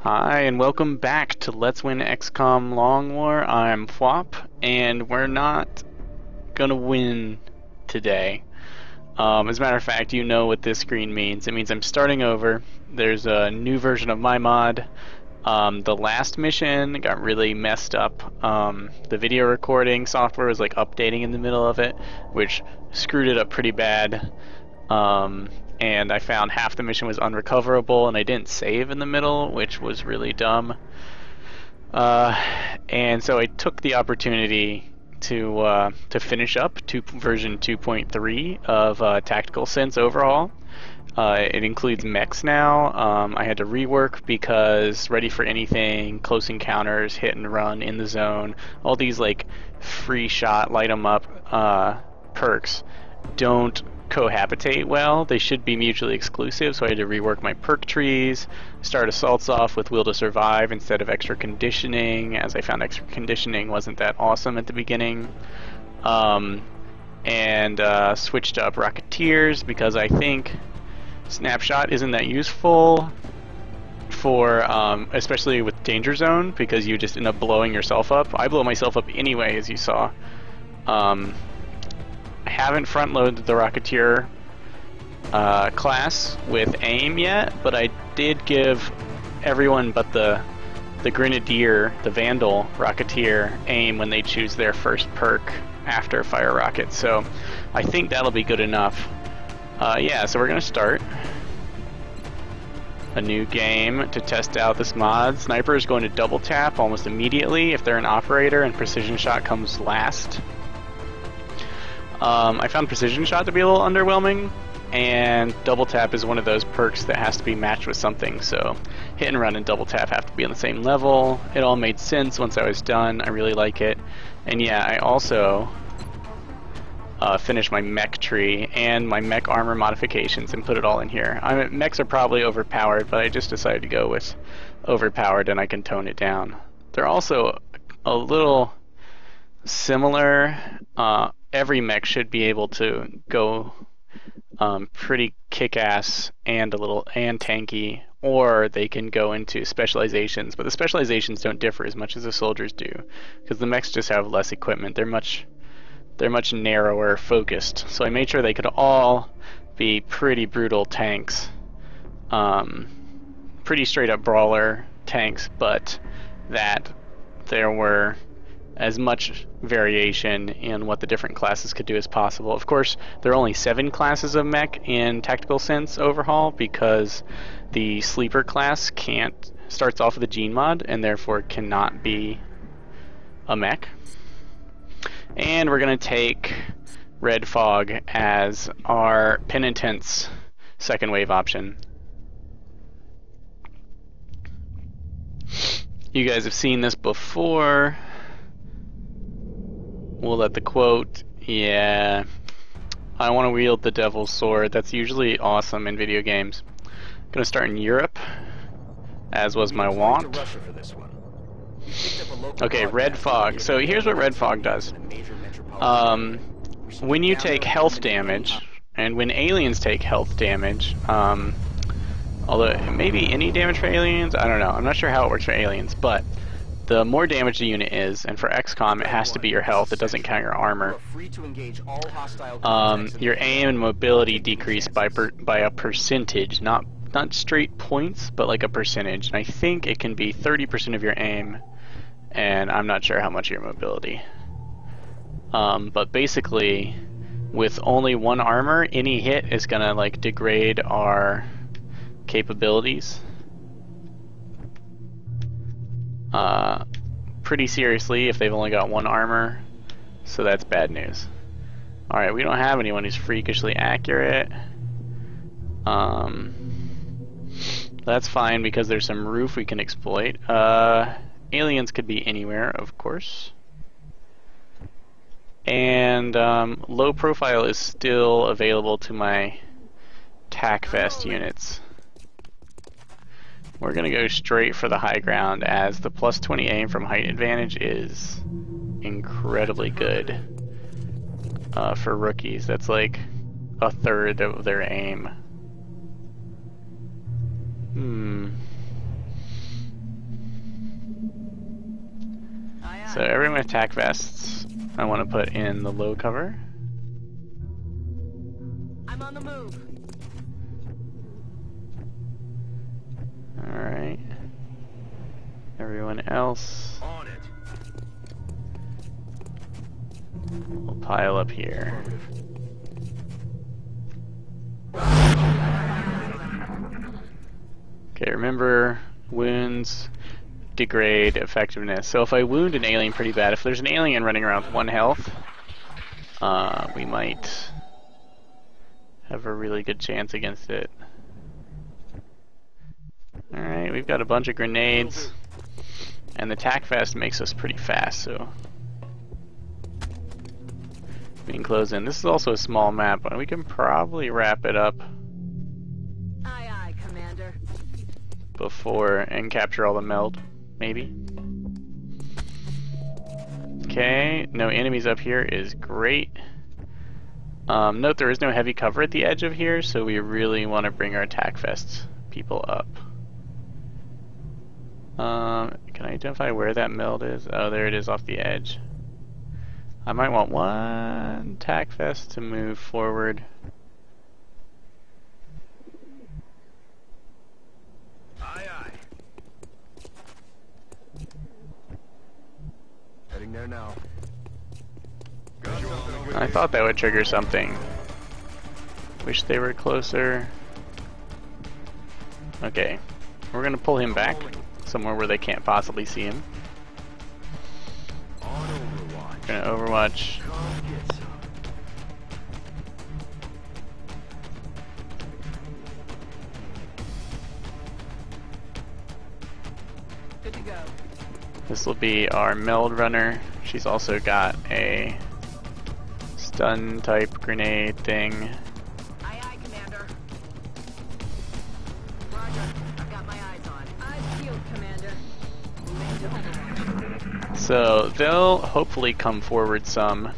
Hi, and welcome back to Let's Win XCOM Long War. I'm Phwop, and we're not gonna win today. As a matter of fact, you know what this screen means. It means I'm starting over. There's a new version of my mod. The last mission got really messed up. The video recording software was like updating in the middle of it, which screwed it up pretty bad. And I found half the mission was unrecoverable, and I didn't save in the middle, which was really dumb. And so I took the opportunity to finish up version 2.3 of Tactical Sense Overhaul. It includes mechs now. I had to rework because Ready for Anything, Close Encounters, Hit and Run, In the Zone, all these like free shot, light 'em up perks don't cohabitate well. They should be mutually exclusive, so I had to rework my perk trees, start assaults off with Will to Survive instead of extra conditioning, as I found extra conditioning wasn't that awesome at the beginning. And switched up Rocketeers because I think Snapshot isn't that useful for, especially with Danger Zone, because you just end up blowing yourself up. I blow myself up anyway, as you saw. I haven't front-loaded the Rocketeer class with aim yet, but I did give everyone but the Grenadier, the Vandal Rocketeer, aim when they choose their first perk after Fire Rocket, so I think that'll be good enough. Yeah, so we're gonna start a new game to test out this mod. Sniper is going to double tap almost immediately if they're an operator, and Precision Shot comes last. I found Precision Shot to be a little underwhelming, and Double Tap is one of those perks that has to be matched with something, so Hit and Run and Double Tap have to be on the same level. It all made sense once I was done. I really like it. And yeah, I also finished my mech tree and my mech armor modifications and put it all in here. Mechs are probably overpowered, but I just decided to go with overpowered, and I can tone it down. They're also a little similar. Every mech should be able to go pretty kick-ass and tanky, or they can go into specializations, but the specializations don't differ as much as the soldiers do, because the mechs just have less equipment. They're much narrower focused. So I made sure they could all be pretty brutal tanks, pretty straight up brawler tanks, but that there were as much variation in what the different classes could do as possible. Of course, there are only 7 classes of mech in Tactical Sense Overhaul because the Sleeper class starts off with a gene mod and therefore cannot be a mech. And we're going to take Red Fog as our Penitent's second wave option. You guys have seen this before. We'll let the quote, yeah, I want to wield the devil's sword. That's usually awesome in video games. Gonna start in Europe, as was my wont. Okay, Red Fog. So here's what Red Fog does. When you take health damage, and when aliens take health damage, although maybe any damage for aliens, I don't know. I'm not sure how it works for aliens, but the more damage the unit is, and for XCOM it has to be your health, it doesn't count your armor. Your aim and mobility decrease by a percentage, not straight points, but like a percentage. And I think it can be 30% of your aim, and I'm not sure how much of your mobility. But basically, with only 1 armor, any hit is gonna like degrade our capabilities pretty seriously if they've only got 1 armor, so that's bad news. Alright, we don't have anyone who's freakishly accurate. That's fine because there's some roof we can exploit. Aliens could be anywhere, of course. And low profile is still available to my TAC vest units. We're gonna go straight for the high ground, as the plus 20 aim from height advantage is incredibly good for rookies. That's like a third of their aim. So everyone with attack vests, I want to put in the low cover. I'm on the move. Alright. Everyone else, On it. we'll pile up here. Okay, remember, wounds degrade effectiveness. So if I wound an alien pretty bad, if there's an alien running around with 1 health, we might have a really good chance against it. Alright, we've got a bunch of grenades, and the tac vest makes us pretty fast, so we can close in. This is also a small map, but we can probably wrap it up Aye, aye, Commander. before and capture all the meld, maybe. Okay, no enemies up here is great. Note there is no heavy cover at the edge of here, so we really want to bring our tac vest people up. Can I identify where that meld is? Oh, there it is off the edge. I might want 1 tac vest to move forward. Aye, aye. Heading there now. I thought that would trigger something. Wish they were closer. Okay, we're gonna pull him back somewhere where they can't possibly see him. On Overwatch. We're gonna Overwatch. Come get some. Good to go. This will be our meld runner. She's also got a stun type grenade thing. Aye, aye, Commander. Roger. I've got my eyes on. Eyes peeled, Commander. Moving to Overwatch. So they'll hopefully come forward some,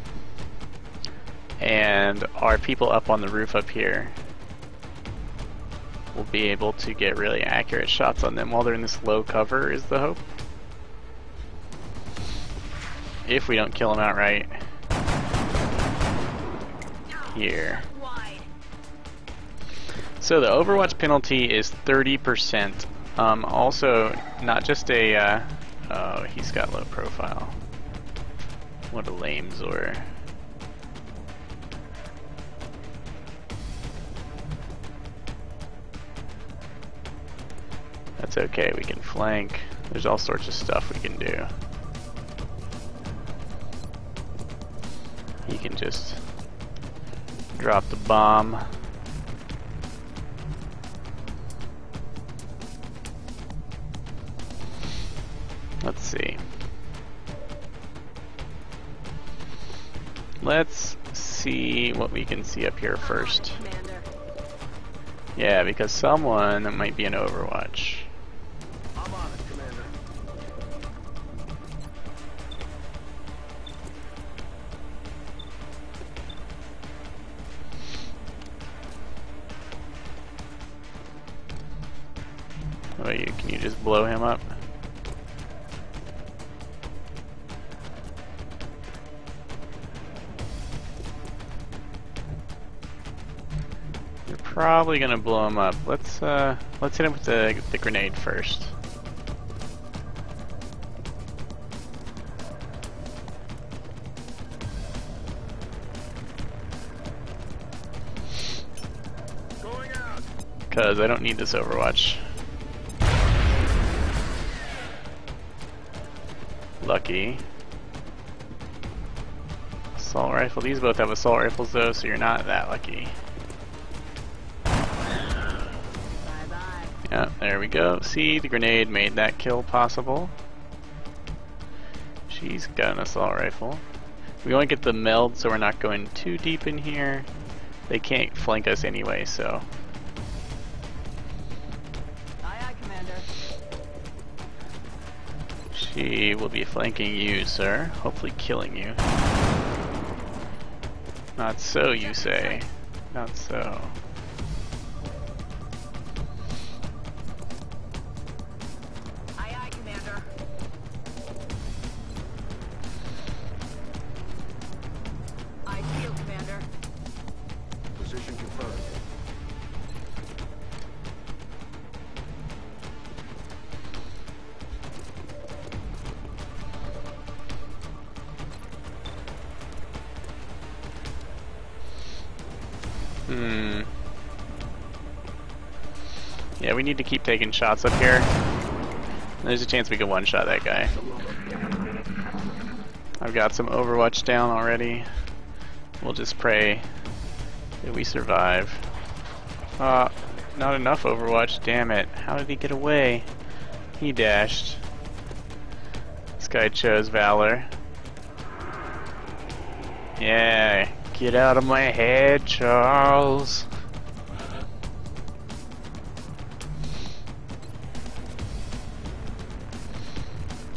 and our people up on the roof up here will be able to get really accurate shots on them while they're in this low cover, is the hope. If we don't kill them outright here. So the Overwatch penalty is 30%. Also, not just a, oh, he's got low profile. What a lame Zor. That's okay, we can flank. There's all sorts of stuff we can do. He can just drop the bomb. Let's see. Let's see what we can see up here first. Commander. Yeah, because someone might be in Overwatch. I'm on it, Commander. Wait, can you just blow him up? You're probably gonna blow him up. Let's hit him with the grenade first. Going out. Cause I don't need this Overwatch. Lucky. Assault rifle. These both have assault rifles though, so you're not that lucky. Bye-bye. Yeah, there we go. See, the grenade made that kill possible. She's got an assault rifle. We want to get the meld so we're not going too deep in here. They can't flank us anyway, so. Aye, aye, Commander. She will be flanking you, sir. Hopefully killing you. Not so, you say. Not so. Aye, aye, Commander. Hmm. Yeah, we need to keep taking shots up here. There's a chance we can one-shot that guy. I've got some Overwatch down already. We'll just pray that we survive. Not enough Overwatch, damn it. How did he get away? He dashed. This guy chose Valor. Yeah, get out of my head, Charles.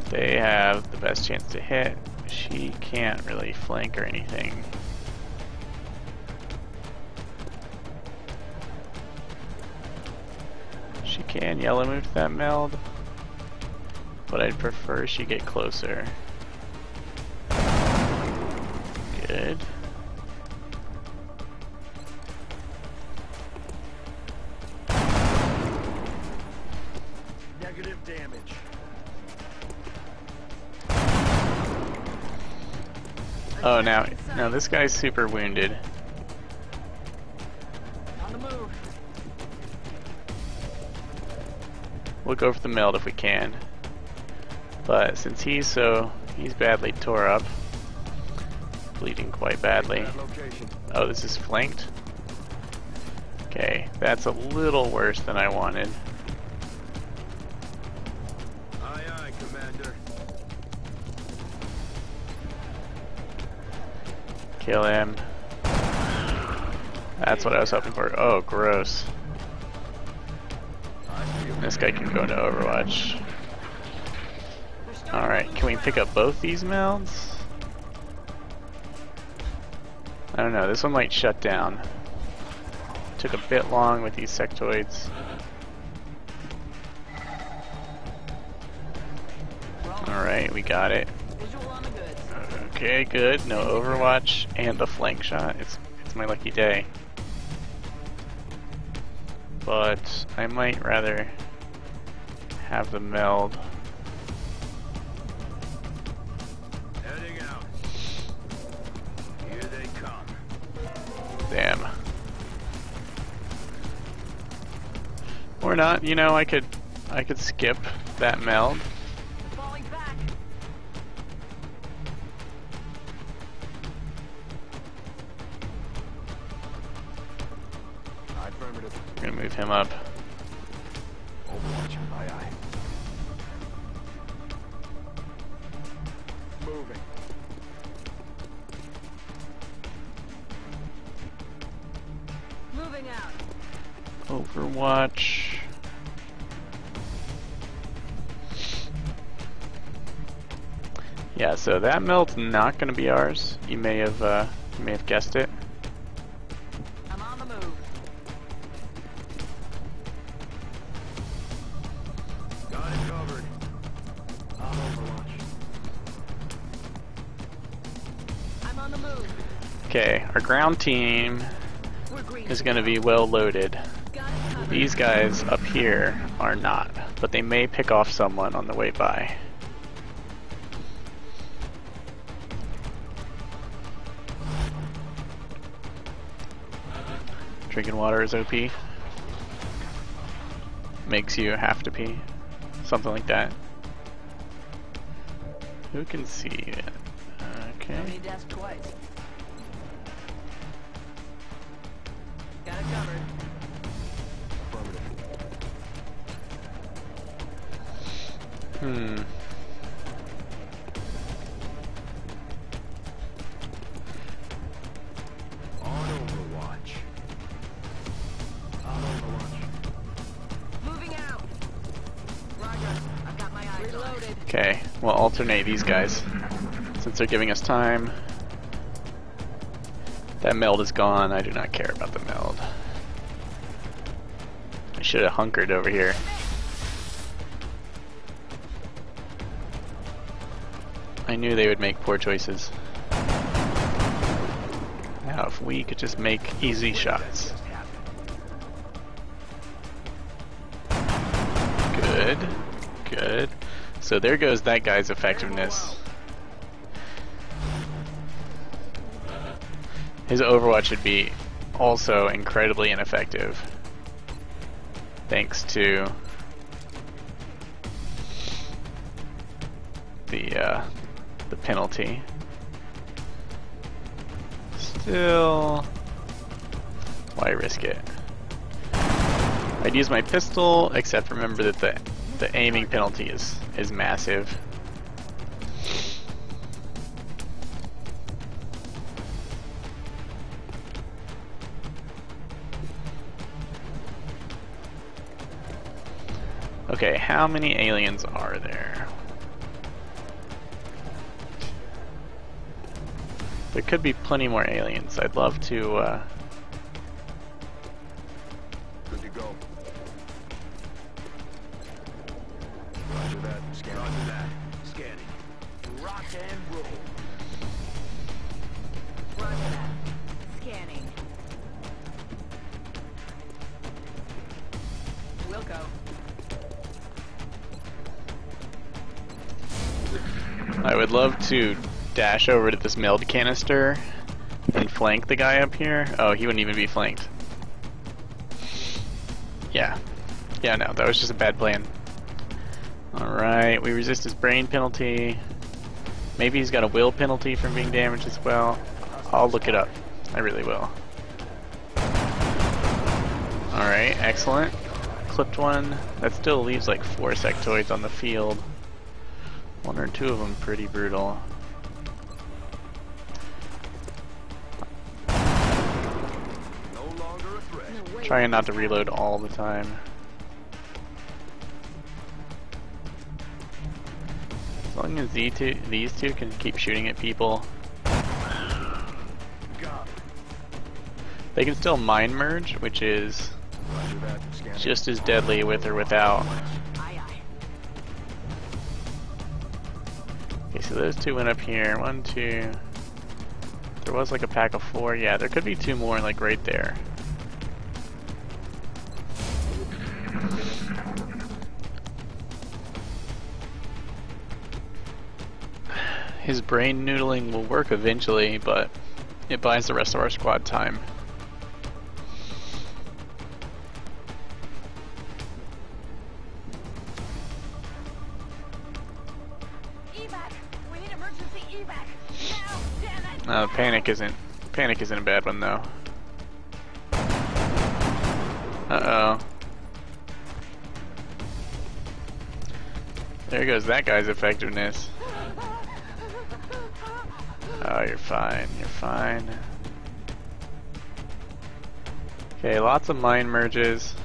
They have the best chance to hit. She can't really flank or anything. She can yellow move that meld, but I'd prefer she get closer. Good. Negative damage. Oh, now this guy's super wounded. On the move. We'll go for the meld if we can. But since he's badly tore up, bleeding quite badly. That location. Oh, this is flanked? Okay, that's a little worse than I wanted. Aye, aye, Commander. Kill him. That's what I was hoping for. Oh, gross. This guy can go into Overwatch. Alright, can we pick up both these melds? I don't know, this one might shut down. Took a bit long with these sectoids. Alright, we got it. Visual on the goods. Okay, good. No Overwatch and the flank shot. It's my lucky day. But I might rather have the meld. Heading out. Here they come. Damn. Or not, you know, I could skip that meld. Falling back. Affirmative. We're gonna move him up. Overwatch. Aye, aye. Moving. Moving out. Overwatch. Yeah, so that meld's not gonna be ours. You may have guessed it. I'm on the move. Got it covered. I'm Overwatch. I'm on the move. Okay, our ground team We're green. is gonna be well loaded. Got it covered. These guys up here are not, but they may pick off someone on the way by. Drinking water is OP. Makes you have to pee. Something like that. Who can see it? Okay. Don't need to ask twice. Got it covered. Affirmative. Hmm. On Overwatch. On Overwatch. Moving out. Roger. I've got my eyes reloaded. Okay, we'll alternate these guys since they're giving us time. That meld is gone. I do not care about the meld. I should have hunkered over here. I knew they would make poor choices. Now, if we could just make easy shots. Good. Good. So there goes that guy's effectiveness. His Overwatch should be also incredibly ineffective, thanks to the penalty. Still, why risk it? I'd use my pistol, except remember that the aiming penalty is massive. Okay, how many aliens are there? There could be plenty more aliens. I'd love to, Good to go. Roger that. Scan. Roger that. Scanning. Rock and roll. Roger that. Scanning. We'll go. I would love to dash over to this meld canister and flank the guy up here. Oh, he wouldn't even be flanked. Yeah. Yeah, no, that was just a bad plan. Alright, we resist his brain penalty. Maybe he's got a will penalty from being damaged as well. I'll look it up. I really will. Alright, excellent. Clipped one. That still leaves like 4 sectoids on the field. 1 or 2 of them pretty brutal. No longer a threat. Trying not to reload all the time. As long as these two can keep shooting at people, Got it. they can still mind merge, which is Roger that. Scanning. just as deadly with or without. Aye, aye. Okay, so those 2 went up here. 1, 2. There was like a pack of 4. Yeah, there could be 2 more like right there. His brain noodling will work eventually, but it buys the rest of our squad time. Evac! We need emergency evac! Now! Damn it! Panic isn't a bad one though. Uh-oh. There goes that guy's effectiveness. Oh, you're fine. You're fine. Okay, lots of mind merges.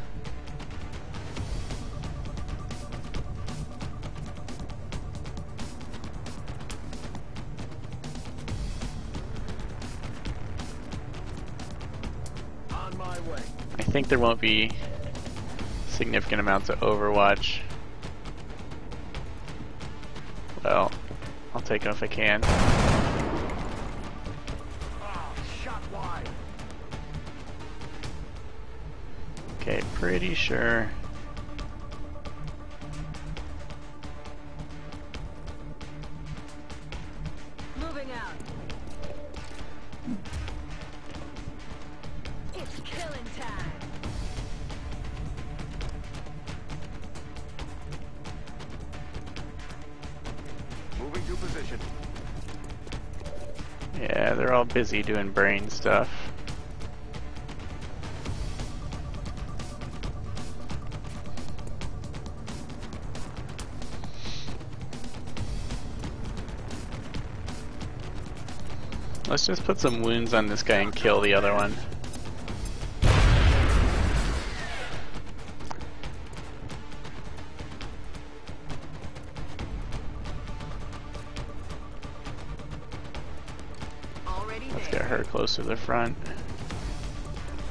On my way. I think there won't be significant amounts of Overwatch. Well, I'll take it if I can. Ah, shot wide. Okay, pretty sure. Moving out. It's killing time. Moving to position. Yeah, they're all busy doing brain stuff. Let's just put some wounds on this guy and kill the other one. Already Let's there. get her closer to the front,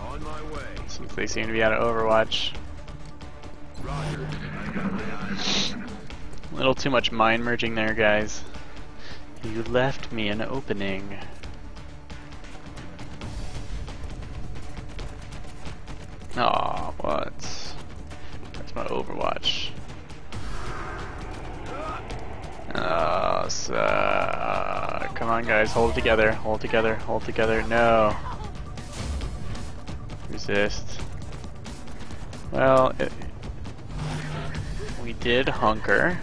On my way. since they seem to be out of Overwatch. Roger. I got my eyes. A little too much mind merging there, guys. You left me an opening. Aw, what? Where's my Overwatch? Come on, guys, hold it together, hold it together, hold it together. No. Resist. Well, we did hunker.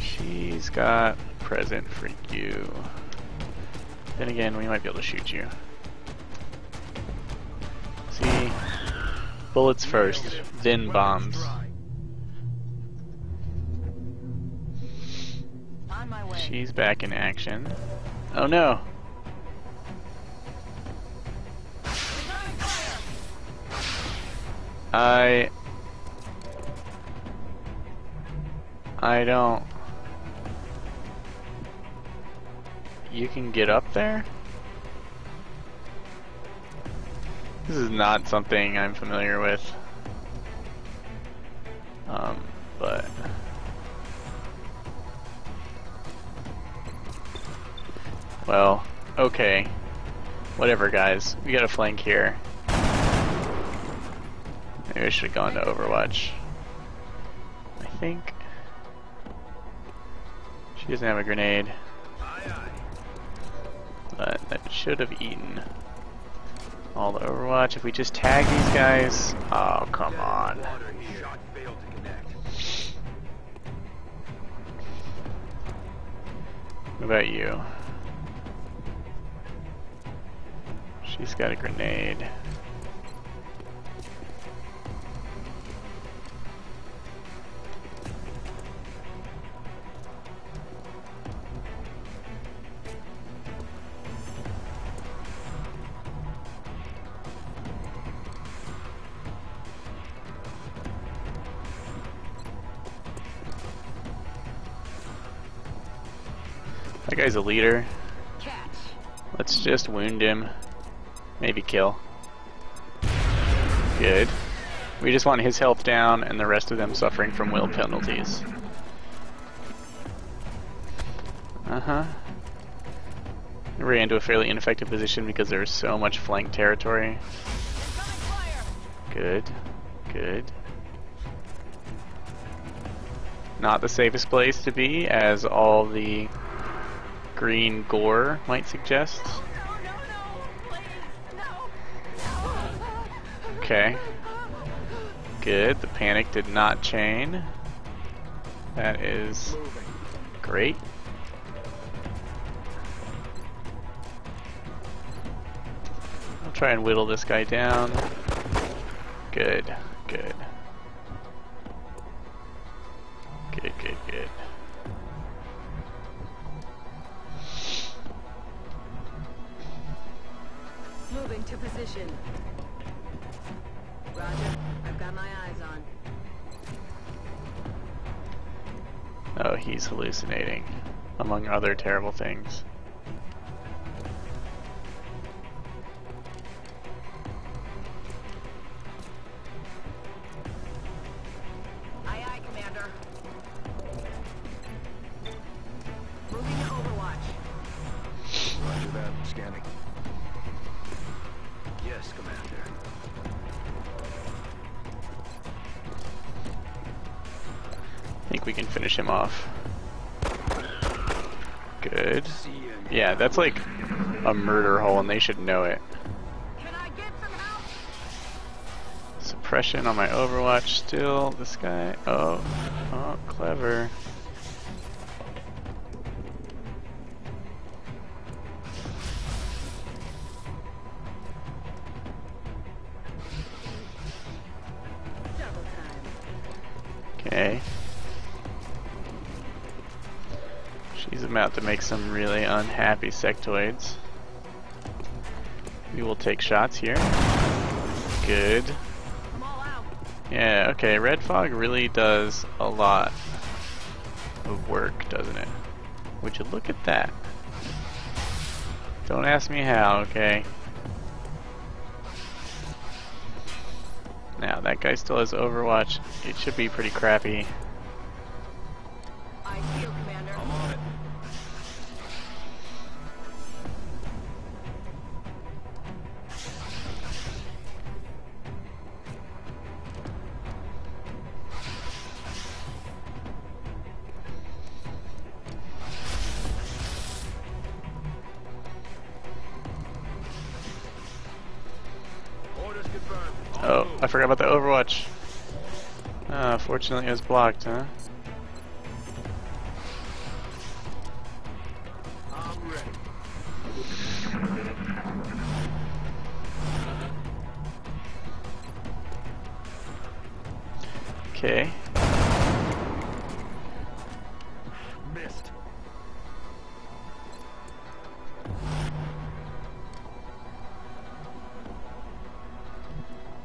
She's got present for you. Then again, we might be able to shoot you. See? Bullets first, then bombs. On my way. She's back in action. Oh no! I don't... You can get up there? This is not something I'm familiar with. But... Well, okay. Whatever, guys. We got a flank here. Maybe I should have gone to Overwatch. I think... She doesn't have a grenade. But that should have eaten all the Overwatch. If we just tag these guys... Oh, come on. What about you? She's got a grenade. That guy's a leader. Catch. Let's just wound him. Maybe kill. Good. We just want his health down and the rest of them suffering from will penalties. We ran into a fairly ineffective position because there was so much flank territory. Good. Good. Not the safest place to be, as all the green gore might suggest. Okay. Good. The panic did not chain. That is great. I'll try and whittle this guy down. Good. Good. Good, good, good. Moving to position. Roger. I've got my eyes on. Oh, he's hallucinating, among other terrible things. Aye, aye, Commander. Moving to Overwatch. Roger that. Scanning. Yes, Commander. I think we can finish him off. Good. Yeah, that's like a murder hole and they should know it. Can I get some help? Suppression on my Overwatch still. This guy. Oh, clever. Double time. Okay. She's about to make some really unhappy sectoids. We will take shots here. Good. I'm all out. Yeah, okay, Red Fog really does a lot of work, doesn't it? Would you look at that? Don't ask me how, okay? Now, that guy still has Overwatch. It should be pretty crappy. I feel, Commander. I'm on it. I forgot about the Overwatch. Fortunately it was blocked, huh? I'm ready. Okay. Missed.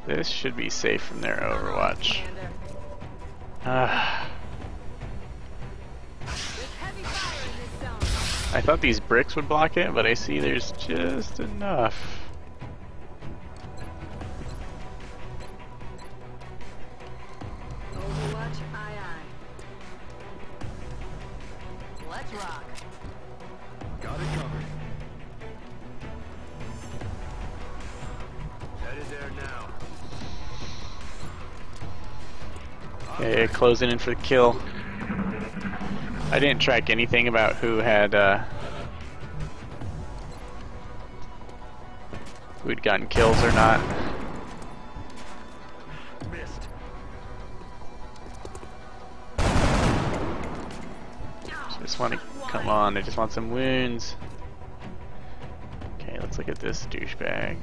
This should be safe from their Overwatch. Commander. Ah. There's heavy fire in this zone. I thought these bricks would block it, but I see there's just enough. Overwatch, aye aye. Let's rock. Got it covered. Headed there now. Okay, closing in for the kill. I didn't track anything about who had who'd gotten kills or not. Missed. Just want to come on. I just want some wounds. Okay, let's look at this douchebag.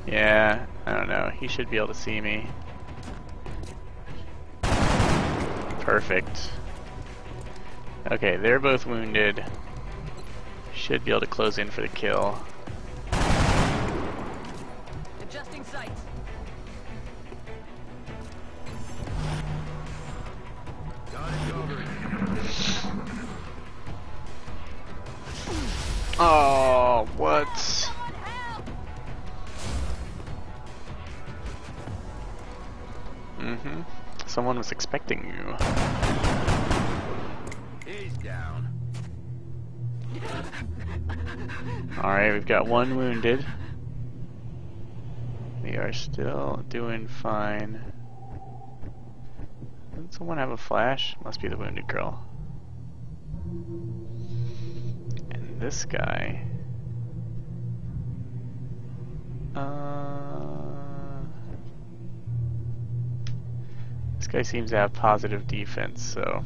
Yeah, I don't know. He should be able to see me. Perfect. Okay, they're both wounded. Should be able to close in for the kill. Adjusting sights. Got it covered. Oh, what? Mm-hmm. Someone was expecting you. He's down. Alright, we've got one wounded. We are still doing fine. Doesn't someone have a flash? Must be the wounded girl. And this guy... This guy seems to have positive defense, so...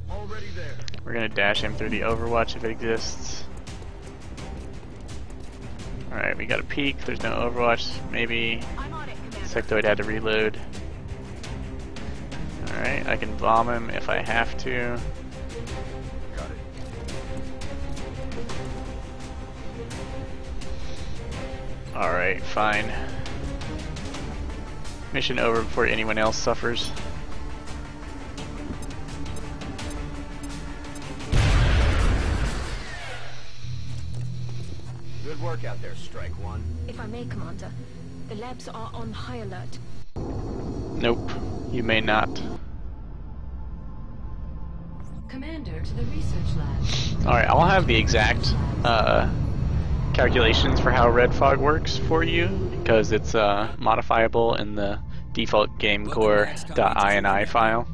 Already there. We're gonna dash him through the Overwatch if it exists. Alright, we got a peek. There's no Overwatch. Maybe I'm on it, Commander. Sectoid had to reload. Alright, I can bomb him if I have to. Got it. Alright, fine. Mission over before anyone else suffers. Good work out there, Strike One. If I may, Commander, the labs are on high alert. Nope, you may not. Commander, to the research lab. Alright, I'll have the exact calculations for how Red Fog works for you, because it's modifiable in the default gamecore.ini file,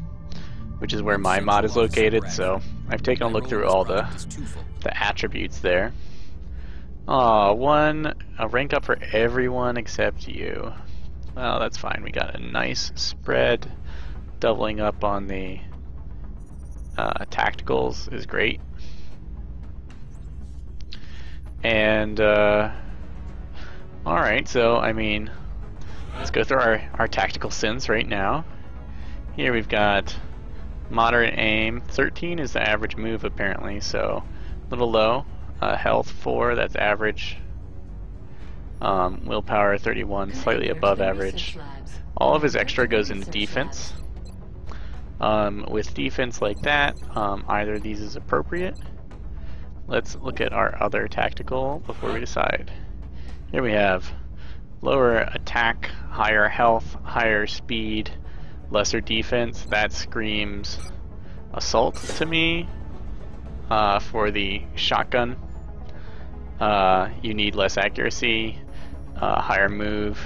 which is where my mod is located, so I've taken a look through all the attributes there. Aw, a rank up for everyone except you. Well, that's fine. We got a nice spread. Doubling up on the tacticals is great. And, alright, so, I mean, let's go through our tactical sense right now. Here we've got moderate aim. 13 is the average move, apparently, so a little low. Health 4, that's average. Willpower 31, slightly above average. All of his extra goes into defense. With defense like that, either of these is appropriate. Let's look at our other tactical before we decide. Here we have lower attack, higher health, higher speed, lesser defense. That screams assault to me. For the shotgun, you need less accuracy. Higher move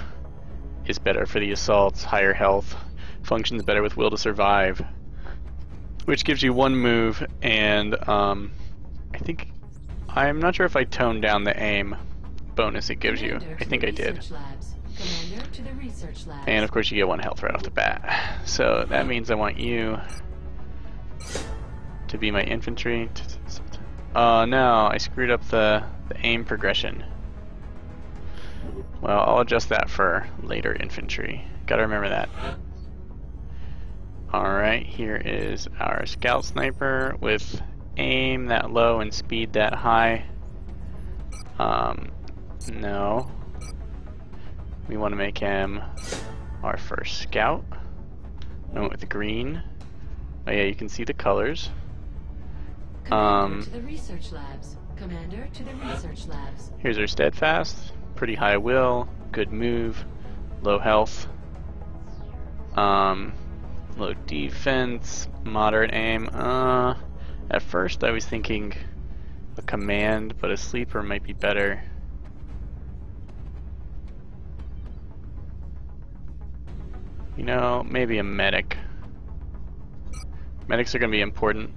is better for the assaults. Higher health functions better with will to survive, which gives you one move. And I'm not sure if I toned down the aim bonus it gives you. I think I did. Commander to the research lab. And of course you get 1 health right off the bat. So that means I want you to be my infantry. Oh no, I screwed up the aim progression. Well, I'll adjust that for later infantry. Gotta remember that. Alright, here is our scout sniper with aim that low and speed that high. No. We want to make him our first scout. I went with the green. Oh yeah, you can see the colors. Commander to the research labs. Commander to the research labs. Here's our steadfast. Pretty high will, good move, low health. Low defense, moderate aim. At first I was thinking a command, but a sleeper might be better. You know, maybe a medic. Medics are going to be important.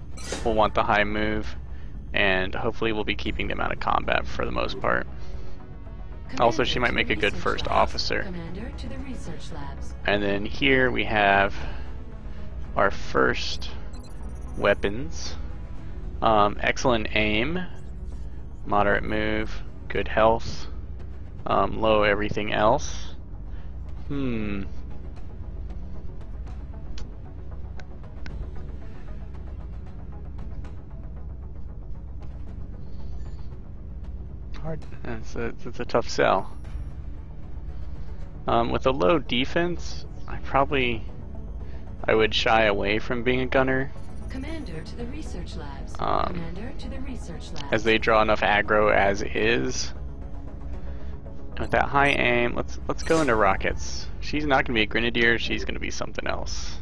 We'll want the high move, and hopefully we'll be keeping them out of combat for the most part. Also, she might make a good first officer. Commander to the research labs. And then here we have our first weapons. Excellent aim, moderate move, good health, low everything else. Hard. That's a tough sell. With a low defense, I would shy away from being a gunner. Commander to the research labs. Commander to the research labs. As they draw enough aggro as is. And with that high aim, let's go into rockets. She's not going to be a grenadier. She's going to be something else.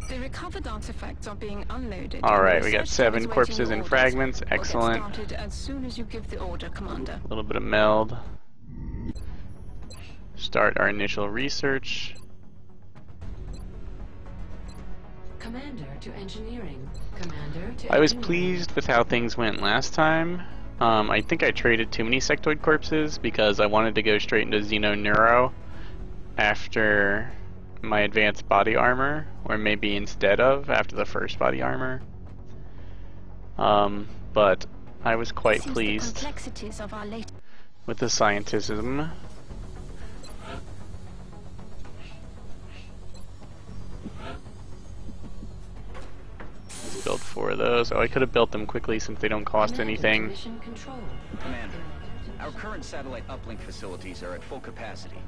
The recovered artifacts are being unloaded. Alright, we got 7 corpses and fragments. Excellent. We'll get started as soon as you give the order, Commander. A little bit of meld. Start our initial research. Commander to engineering. Commander to I was engineering. pleased with how things went last time. I think I traded too many sectoid corpses because I wanted to go straight into Xeno Neuro after my advanced body armor, or maybe instead of after the first body armor. But I was quite pleased with the scientism. Let's build 4 of those. Oh, I could have built them quickly since they don't cost anything. Mission control. Commander, our current satellite uplink facilities are at full capacity.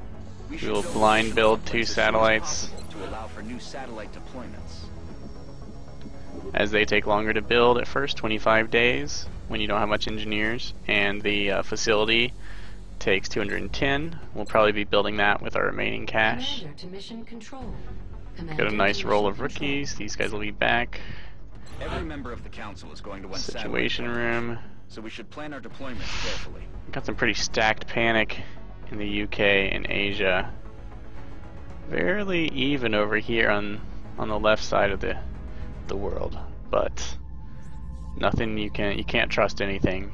We will blind build 2 satellites to allow for new satellite deployments. as they take longer to build at first, 25 days when you don't have much engineers, and the facility takes 210. We'll probably be building that with our remaining cash. Commander to mission control. Got a nice roll of rookies. These guys will be back. Every member of the council is going to one Situation room. so we should plan our deployments carefully. Got some pretty stacked panic in the UK and Asia. Fairly even over here on the left side of the world, but nothing you can't trust anything.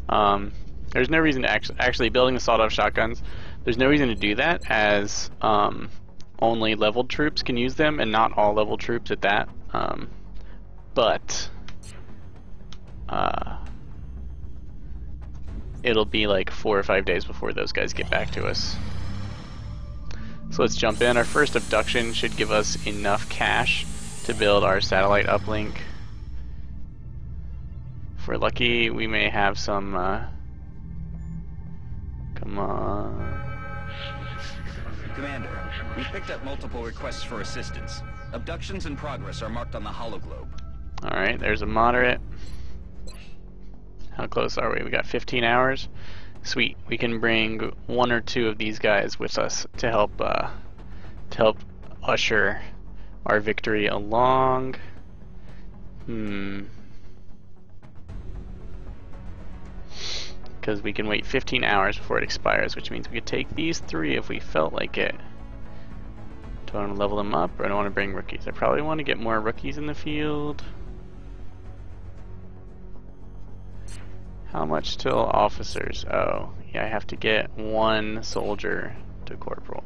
There's no reason to actually building the sawed-off shotguns. There's no reason to do that, as only leveled troops can use them, and not all leveled troops at that. But it'll be like 4 or 5 days before those guys get back to us. So let's jump in. Our first abduction should give us enough cash to build our satellite uplink. If we're lucky, we may have some. Come on. Commander, we've picked up multiple requests for assistance. Abductions in progress are marked on the hologlobe. Alright, there's a moderate. How close are we? We got 15 hours. Sweet. We can bring 1 or 2 of these guys with us to help usher our victory along. Because we can wait 15 hours before it expires, which means we could take these 3 if we felt like it. Do I want to level them up, or do I want to bring rookies? I probably want to get more rookies in the field. How much till officers? Oh, yeah, I have to get 1 soldier to corporal.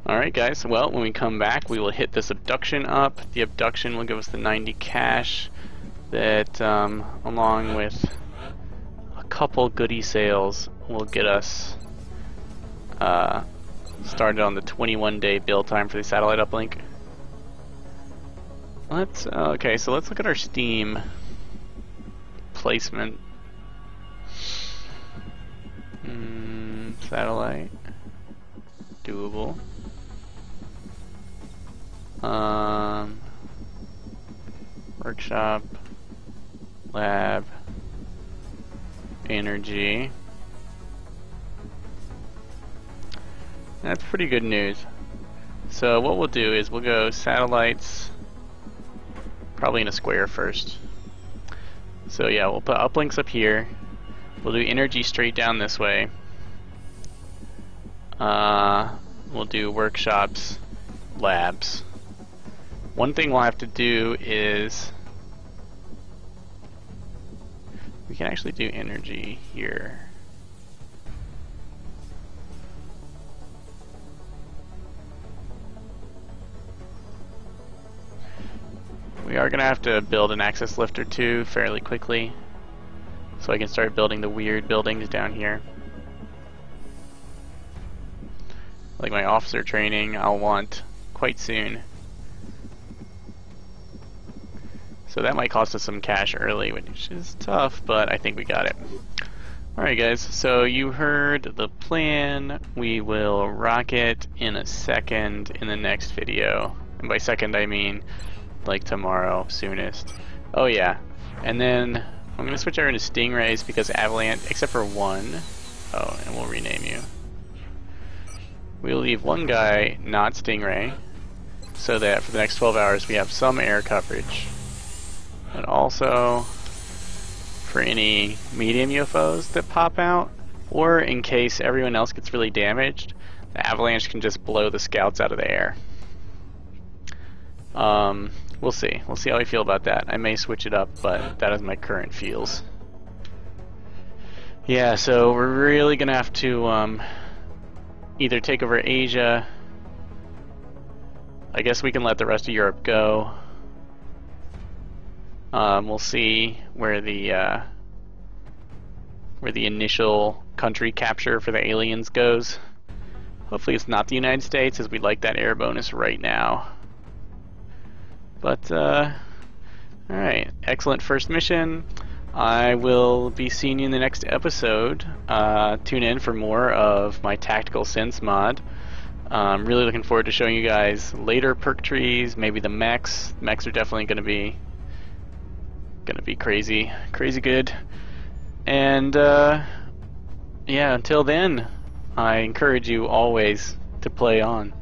Alright guys, well, when we come back we will hit this abduction up. The abduction will give us the 90 cash that, along with a couple goodie sales, will get us started on the 21-day build time for the satellite uplink. Okay, so let's look at our Steam placement. Satellite. Doable. Workshop, lab, energy. That's pretty good news. So what we'll do is we'll go satellites, probably in a square first. So yeah, we'll put uplinks up here. We'll do energy straight down this way. We'll do workshops, labs. One thing we'll have to do is we can actually do energy here. We are going to have to build an access lift or two fairly quickly so I can start building the weird buildings down here. Like my officer training I'll want quite soon. So that might cost us some cash early, which is tough, but I think we got it. Alright guys, so you heard the plan. We will rock it in a second in the next video. And by second I mean like tomorrow, soonest. Oh yeah, and then I'm going to switch over to Stingrays because Avalanche, except for one. Oh, and we'll rename you. We'll leave one guy not Stingray, so that for the next 12 hours we have some air coverage. But also for any medium UFOs that pop out, or in case everyone else gets really damaged, the Avalanche can just blow the scouts out of the air. We'll see. We'll see how I feel about that. I may switch it up, but that is my current feels. Yeah, so we're really gonna have to either take over Asia. I guess we can let the rest of Europe go. We'll see where the initial country capture for the aliens goes. Hopefully it's not the United States, as we'd like that air bonus right now. But alright, excellent first mission. I will be seeing you in the next episode. Tune in for more of my Tactical Sense mod. I'm really looking forward to showing you guys later perk trees, maybe the mechs. Mechs are definitely gonna be crazy good. And yeah, until then, I encourage you always to play on.